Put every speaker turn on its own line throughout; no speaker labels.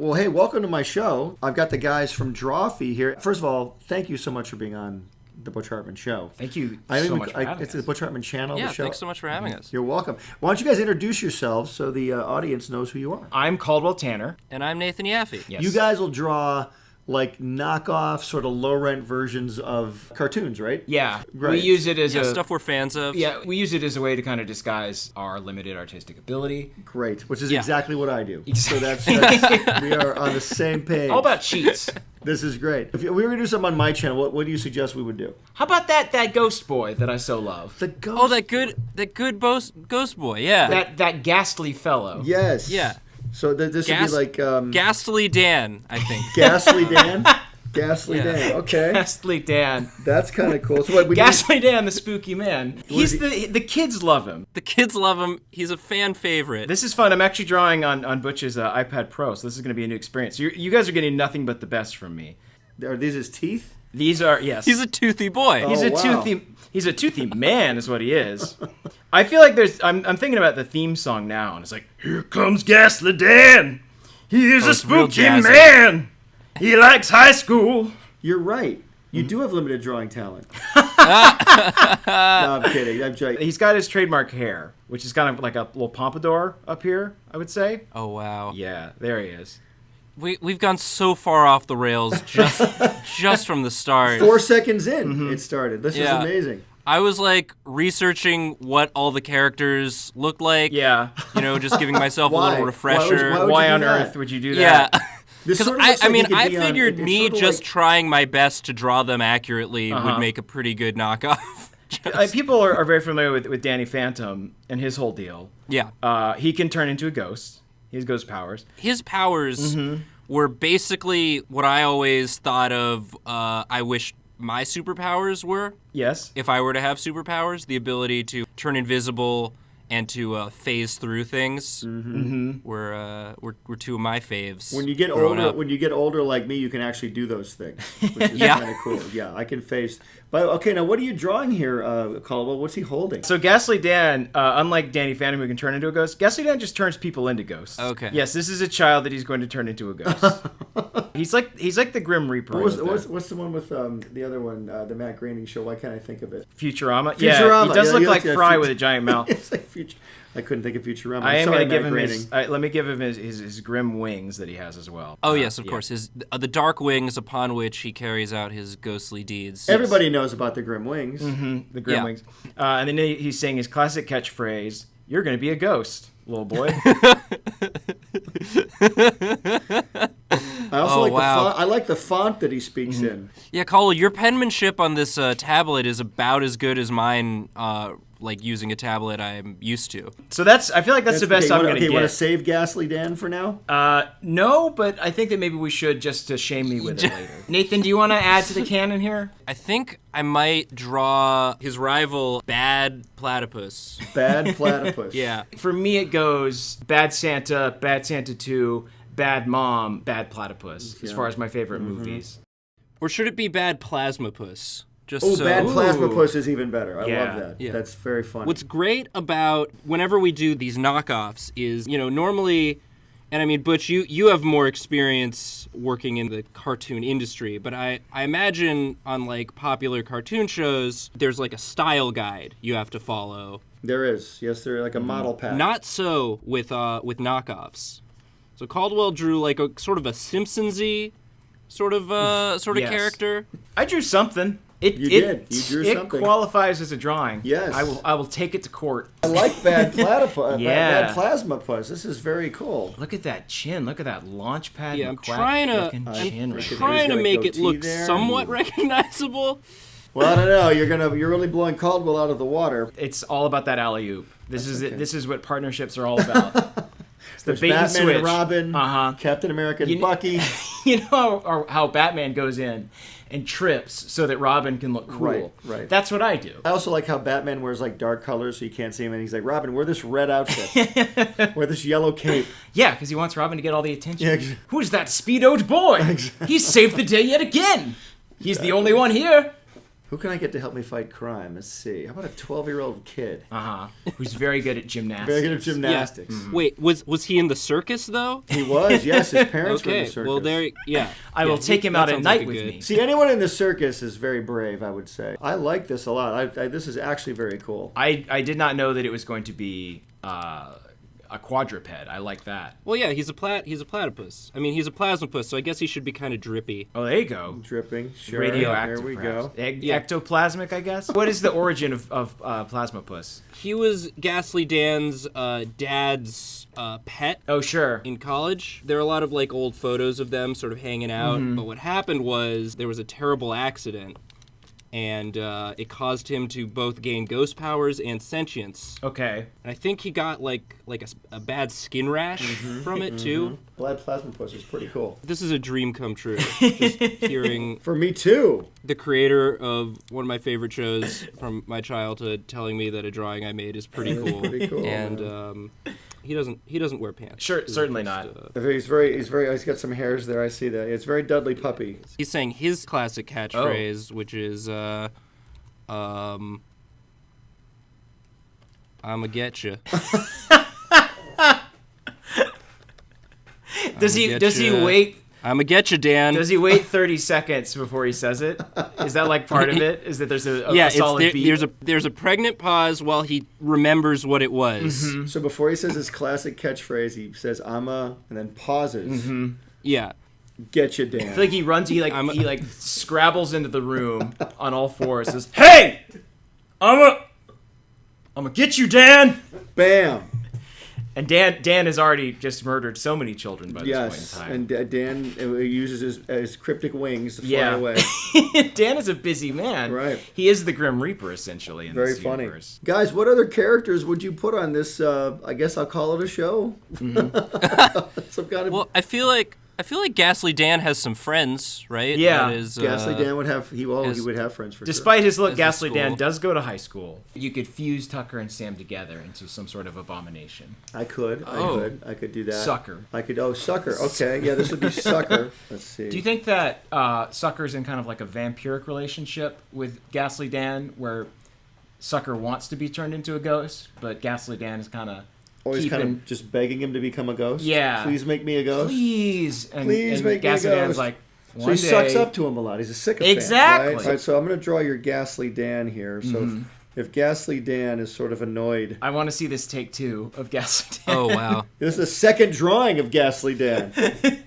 Well, hey, welcome to my show. I've got the guys from Drawfee here. First of all, thank you so much for being on the Butch Hartman Show.
Thank you so much for having us.
It's the Butch Hartman channel.
Yeah,
the show.
thanks so much for having us.
You're welcome. Why don't you guys introduce yourselves so the audience knows who you are?
I'm Caldwell Tanner.
And I'm Nathan Yaffe.
Yes.
You guys will draw like knockoff, sort of low-rent versions of cartoons, right?
Yeah,
Right.
we use it as
Stuff we're fans of.
Yeah, we use it as a way to kind of disguise our limited artistic ability.
Great, which is
Yeah.
exactly what I do. So that's we are on the same page.
All about cheats.
This is great. If we were going to do something on my channel, what do you suggest we would do?
How about that ghost boy that I so love?
The ghost.
Oh, that good ghost boy. Yeah.
That ghastly fellow.
Yes.
Yeah.
So this would be like
Ghastly Dan, I think.
Ghastly Dan. Ghastly
Yeah.
Dan. Okay.
Ghastly Dan.
That's kind of cool. So what we
Ghastly Dan, the spooky man.
is
The kids love him.
The kids love him. He's a fan favorite.
This is fun. I'm actually drawing on Butch's iPad Pro, so this is going to be a new experience. You guys are getting nothing but the best from me.
Are these his teeth?
These are, yes.
He's a toothy boy.
He's
Oh,
a
wow.
He's a toothy man, is what he is. I feel like I'm thinking about the theme song now, and it's like, here comes Ghastly Dan. He is a
it's real
spooky
jazzy.
man. He likes high school.
You're right. You do have limited drawing talent. No, I'm kidding. I'm joking.
He's got his trademark hair, which is kind of like a little pompadour up here, I would say.
Oh, wow.
Yeah, there he is.
We've gone so far off the rails just from the start.
4 seconds in, it started. This is
Yeah.
amazing.
I was like researching what all the characters looked like.
Yeah.
You know, just giving myself a
Why?
little refresher.
Why would
Why
you
on
do that?
earth would you do
Yeah.
that?
This
Because
sort of looks
I
like
mean,
he could
I
be on-
figured
it's
me
sort of
just
like-
trying my best to draw them accurately would make a pretty good knockoff.
People are very familiar with Danny Phantom and his whole deal.
Yeah.
He can turn into a ghost. He has ghost powers.
His powers were basically what I always thought of, I wish my superpowers were.
Yes.
If I were to have superpowers, the ability to turn invisible and to phase through things were two of my faves.
When you get
growing
older,
up.
when you get older like me, you can actually do those things, which is
Yeah.
kind of cool. Yeah, I can face. But okay, now what are you drawing here, Caldwell? What's he holding?
So Ghastly Dan, unlike Danny Phantom who can turn into a ghost, Ghastly Dan just turns people into ghosts.
Okay.
Yes, this is a child that he's going to turn into a ghost. he's like the Grim Reaper.
What's the one with the other one, the Matt Groening show? Why can't I think of it?
Futurama?
Futurama.
Yeah, he does
Yeah,
look
he
like
looks like
Fry
Future-
with a giant mouth.
It's like future. I couldn't think of Futurama.
I am
going to
give him let me give him his grim wings that he has as well.
Oh yes, of course. His the dark wings upon which he carries out his ghostly deeds.
Everybody knows about the Grim Wings.
The grim
Yeah.
wings. And then he's saying his classic catchphrase, "You're going to be a ghost, little boy."
I also like
wow.
the font. I like the font that he speaks in.
Yeah, Caldwell, your penmanship on this tablet is about as good as mine. Like using a tablet I'm used to.
So I feel like that's the best I'm going to
Okay,
get.
you want to save Ghastly Dan for now?
No, but I think that maybe we should just to shame me with it later. Nathan, do you want to add to the canon here?
I think I might draw his rival, Bad Platypus.
Bad Platypus.
Yeah.
For me, it goes Bad Santa 2, Bad Mom, Bad Platypus, as far as my favorite movies.
Or should it be Bad Plasmapus? Just
Oh,
so.
Bad Plasmapus is even better. I
Yeah.
love that.
Yeah.
That's very funny.
What's great about whenever we do these knockoffs is, normally, and I mean, Butch, you have more experience working in the cartoon industry, but I imagine on like popular cartoon shows, there's like a style guide you have to follow.
There is. Yes, there like a model pack.
Not so with knockoffs. So Caldwell drew like a sort of a Simpsons-y sort of
Yes.
character.
I drew something.
You did. You drew
it
something.
qualifies as a drawing.
Yes.
I will take it to court.
I like Bad Platypus.
Yeah.
Bad Plasmapus. This is very cool.
Look at that chin. Look at that launch pad.
Yeah, I'm
McQuack
trying
looking
to
chin right there.
trying to
got a
make it
goatee
look
there.
somewhat recognizable.
Well, I don't know. You're really blowing Caldwell out of the water.
It's all about that alley oop. This is
okay.
it. This is what partnerships are all about. It's the
There's
bait and
Batman
switch.
and Robin,
Uh-huh.
Captain America and Bucky.
You know how Batman goes in and trips so that Robin can look cool.
Right.
That's what I do.
I also like how Batman wears like dark colors so you can't see him, and he's like, Robin, wear this red outfit, wear this yellow cape.
Yeah, because he wants Robin to get all the attention.
Yeah, exactly.
Who is that speedoed boy? He saved the day yet again. He's the only one here.
Who can I get to help me fight crime? Let's see. How about a 12-year-old kid?
Who's very good at gymnastics.
Very good at gymnastics.
Yeah. Wait, was he in the circus though?
He was, yes. His parents were in the circus.
Well,
I will take him out at night with me.
See, anyone in the circus is very brave, I would say. I like this a lot. This is actually very cool.
I did not know that it was going to be a quadruped. I like that.
Well, yeah, he's a platypus. I mean, he's a plasmapus, so I guess he should be kind of drippy.
Oh, there you go.
Dripping, sure.
Radioactive.
There we
perhaps.
go.
Ectoplasmic, I guess. What is the origin of plasmapus?
He was Ghastly Dan's dad's pet.
Oh, sure.
In college, there are a lot of like old photos of them sort of hanging out.
Mm-hmm.
But what happened was there was a terrible accident, and it caused him to both gain ghost powers and sentience.
Okay.
And I think he got like a bad skin rash from it too.
Blood Plasmapus is pretty cool.
This is a dream come true. Just hearing
For me too.
the creator of one of my favorite shows from my childhood telling me that a drawing I made is pretty cool.
Pretty cool.
And he doesn't wear pants.
Sure, certainly not.
He's got some hairs there. I see that. It's very Dudley Puppy.
He's saying his classic catchphrase, which is I'ma get you.
Does he wait?
I'ma get you, Dan.
Does he wait 30 seconds before he says it? Is that like part of it? Is that there's a solid beat?
There's a pregnant pause while he remembers what it was.
Mm-hmm.
So before he says his classic catchphrase, he says "I'ma" and then pauses.
Mm-hmm.
Yeah.
Get you, Dan.
I feel like he runs. He scrabbles into the room on all fours. Says, "Hey, I'm gonna get you, Dan."
Bam.
And Dan has already just murdered so many children by this point in time.
And Dan uses his cryptic wings to fly away.
Dan is a busy man.
Right.
He is the Grim Reaper, essentially, in
Very
this
funny.
universe.
Guys, what other characters would you put on this, I guess I'll call it a show? Some kind of...
Well, I feel like Ghastly Dan has some friends, right?
Yeah.
That is,
Ghastly Dan would have, he would have friends for
Despite his look,
As a
Ghastly Dan
school.
does go to high school. You could fuse Tucker and Sam together into some sort of abomination.
sure. I could do that.
Sucker.
Sucker. Okay, yeah, this would be Sucker. Let's see.
Do you think that Sucker's in kind of like a vampiric relationship with Ghastly Dan, where Sucker wants to be turned into a ghost, but Ghastly Dan is kind of
Always kind of just begging him to become a ghost?
Yeah.
Please make me a ghost?
Please. And
Please make me a
Ghastly Dan's
ghost.
like,
So he sucks up to him a lot. He's a sycophant.
Exactly.
Right? All right, so I'm going to draw your Ghastly Dan here. So if Ghastly Dan is sort of annoyed...
I want to see this take 2 of Ghastly Dan.
Oh, wow.
This is the second drawing of Ghastly Dan.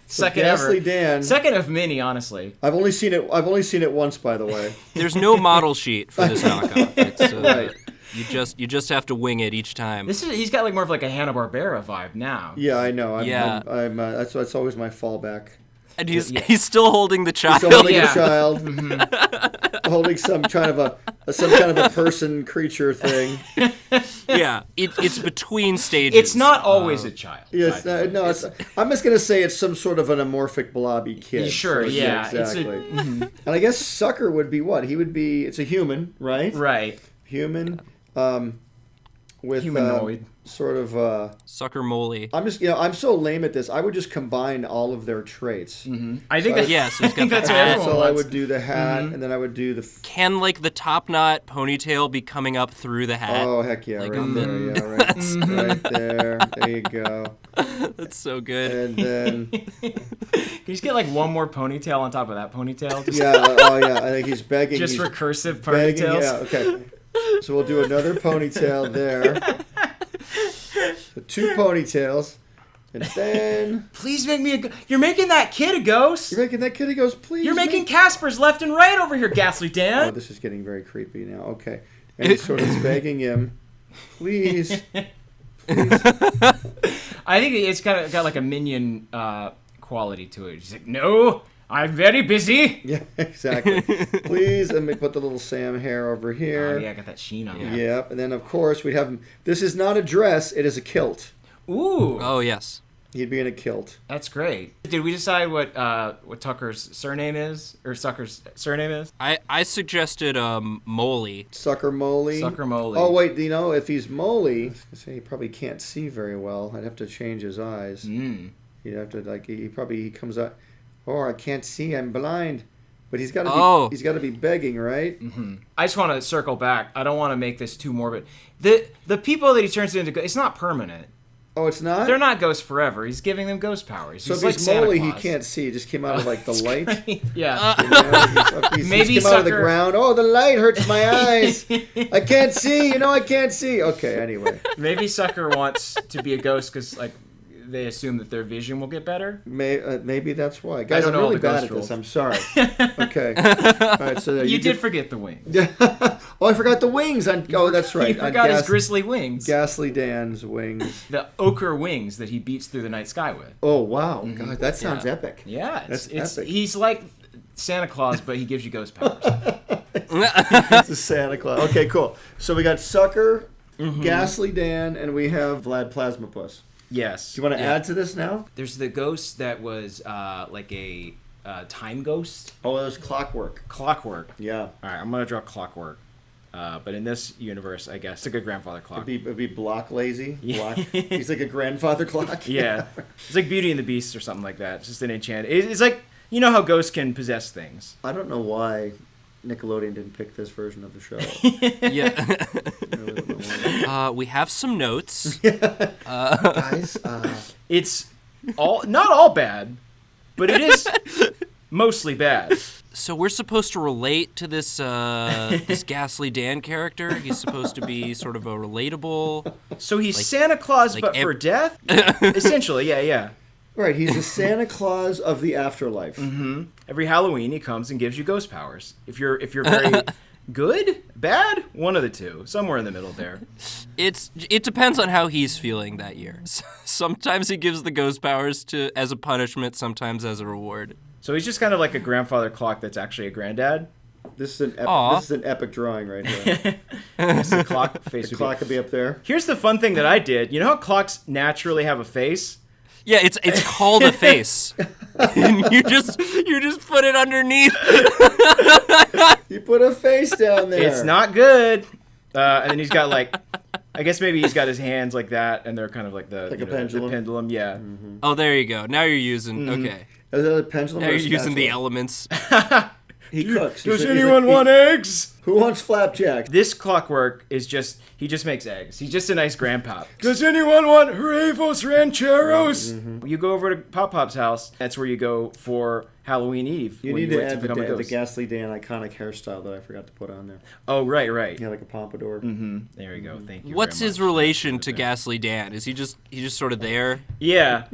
Second
Ghastly
ever.
Dan.
Second of many, honestly.
I've only seen it once, by the way.
There's no model sheet for this knockoff. It's,
Right.
You just have to wing it each time.
He's got like more of like a Hanna-Barbera vibe now.
Yeah, I know.
Yeah.
That's always my fallback.
And he's still holding the child.
Still holding
Yeah.
a child, holding some kind of a person creature thing.
Yeah, it's between stages.
It's not always a child.
Yes, I'm just gonna say it's some sort of an amorphic blobby kid.
Sure,
So,
yeah.
exactly. And I guess Sucker would be what? He would be. It's a human, right?
Right.
Human, with
Humanoid.
sort of.
Sucker Moley.
I'm so lame at this. I would just combine all of their traits.
I think that,
Yeah, so he's got
that's
the
what
hat.
everyone
So I
wants.
would do the hat, and then I would do the.
Can like the top knot ponytail be coming up through the hat?
Oh heck yeah!
Like
Right
on the-
there, yeah, right there. There you go.
That's so good.
And then
Can you just get like one more ponytail on top of that ponytail? Just,
I think he's begging.
just
he's
recursive
begging,
ponytails.
yeah, okay. So we'll do another ponytail there. So 2 ponytails, and then
Please make me You're making that kid a ghost.
you're making that kid. He goes, please.
You're making Caspers left and right over here, Ghastly
Oh,
Dan.
this is getting very creepy now. Okay, and he's sort of begging him, please.
I think it's kind of got like a minion quality to it. He's like, no, I'm very busy.
Yeah, exactly. Please, let me put the little Sam hair over here.
Oh, yeah, I got that sheen on there.
Yep, and then of course we'd have him. This is not a dress; it is a kilt.
Ooh,
Oh yes.
He'd be in a kilt.
that's great. Did we decide what Tucker's surname is, or Sucker's surname is?
I suggested Moley.
Sucker Moley.
Sucker Moley.
Oh wait, if he's Moley, I was gonna say he probably can't see very well. I'd have to change his eyes.
Mm.
You'd have to he comes out. Oh, I can't see. I'm blind. But he's got to be begging, right?
Mm-hmm. I just want to circle back. I don't want to make this too morbid. The people that he turns into, it's not permanent.
Oh, it's not?
They're not ghosts forever. He's giving them ghost powers.
So
he's
if
like
he's
Santa
Moley,
Claus.
he can't see. He just came out of like the light.
Great. Yeah.
Maybe he's came out of the ground. Oh, the light hurts my eyes. I can't see. I can't see. Okay, anyway.
Maybe Sucker wants to be a ghost because like they assume that their vision will get better.
Maybe that's why. Guys, I'm
know all
really
the
bad
ghost
at
rules.
this. I'm sorry. Okay. All right. So
you did forget the wings.
Oh, I forgot the wings. Oh, that's right.
You forgot his grisly wings.
Ghastly Dan's wings.
The ochre wings that he beats through the night sky with.
Oh, wow. God, that sounds epic.
Yeah,
it's epic.
He's like Santa Claus, but he gives you ghost powers.
It's a Santa Claus. Okay, cool. So we got Sucker, Ghastly Dan, and we have Vlad Plasmapus.
Yes.
Do you want to add to this now?
There's the ghost that was like a time ghost.
Oh, there's Clockwork.
Clockwork.
Yeah.
All right, I'm going to draw Clockwork. But in this universe, I guess, it's a good grandfather clock.
It'd be Block Lazy.
Yeah.
Block. He's like a grandfather clock.
Yeah. It's like Beauty and the Beast or something like that. It's just an enchant. It's like, you know how ghosts can possess things.
I don't know why Nickelodeon didn't pick this version of the show.
Yeah.
I really don't know why.
We have some notes.
Guys,
It's not all bad, but it is mostly bad.
So we're supposed to relate to this this Ghastly Dan character. He's supposed to be sort of a relatable.
So he's Santa Claus, but for death? Essentially, yeah.
right, he's the Santa Claus of the afterlife.
Mm-hmm. Every Halloween, he comes and gives you ghost powers. If you're very good, bad, one of the two, somewhere in the middle there.
It depends on how he's feeling that year. Sometimes he gives the ghost powers as a punishment, sometimes as a reward.
So he's just kind of like a grandfather clock that's actually a granddad.
This is an epic drawing right here.
The clock face.
The clock could be up there.
Here's the fun thing that I did. You know how clocks naturally have a face?
Yeah, it's called a face. And you just put it underneath.
You put a face down there.
It's not good. And then he's got like, I guess maybe he's got his hands like that, and they're kind of like the
pendulum.
The pendulum, yeah.
Mm-hmm.
Oh, there you go. Now you're using okay.
Is that a pendulum?
Now
or
you're
a
using the
spatula?
elements.
He cooks.
Does anyone want eggs?
Who wants flapjack?
This Clockwork is he just makes eggs. He's just a nice grandpa. Does anyone want huevos rancheros? Mm-hmm. You go over to Pop Pop's house. That's where you go for Halloween Eve.
You need to add the
ghost.
Ghastly Dan iconic hairstyle that I forgot to put on there.
Oh, right.
Yeah, like a pompadour.
Mm-hmm. There you go. Thank you.
What's
very
his
much.
relation to Ghastly Dan? Is he just sort of there?
Yeah.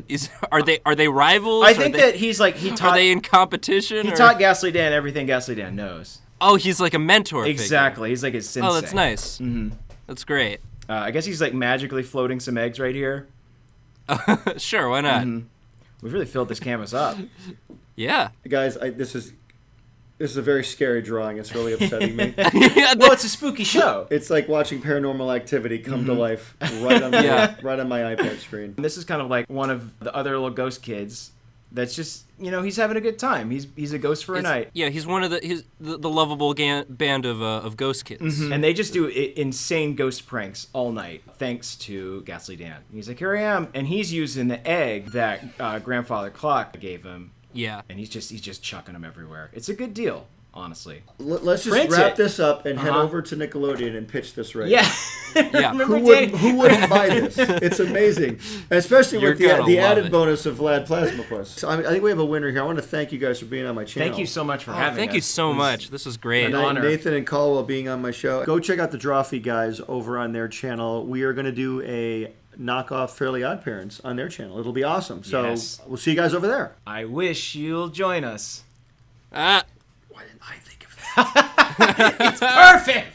Are they rivals?
I think that he's like
are they in competition?
He taught Ghastly Dan everything Ghastly Dan knows.
Oh, he's like a mentor.
Exactly. He's like his sensei.
Oh, that's nice.
Mm-hmm.
That's great.
I guess he's like magically floating some eggs right here.
Sure, why not?
Mm-hmm. We've really filled this canvas up.
Yeah.
Guys, this is a very scary drawing. It's really upsetting me.
Well, it's a spooky show.
It's like watching Paranormal Activity come to life right on my iPad screen.
This is kind of like one of the other little ghost kids that's just, he's having a good time. He's a ghost for a night.
Yeah, he's one of the lovable band of ghost kids.
Mm-hmm. And they just do insane ghost pranks all night, thanks to Ghastly Dan. He's like, here I am. And he's using the egg that Grandfather Clock gave him.
Yeah.
And he's just chucking them everywhere. It's a good deal, honestly.
Let's just wrap this up and head over to Nickelodeon and pitch this right
now.
Yeah.
Who wouldn't buy this? It's amazing. And especially with the added bonus of Vlad Plasmapus. So, I think we have a winner here. I want to thank you guys for being on my channel.
Thank you so much for having us.
Thank you so much. This was great.
An honor.
Nathan and Caldwell being on my show. Go check out the Drawfee guys over on their channel. We are going to do a knockoff Fairly Odd Parents on their channel. It'll be awesome. So we'll see you guys over there.
I wish you'll join us.
Why didn't I think of that?
It's perfect!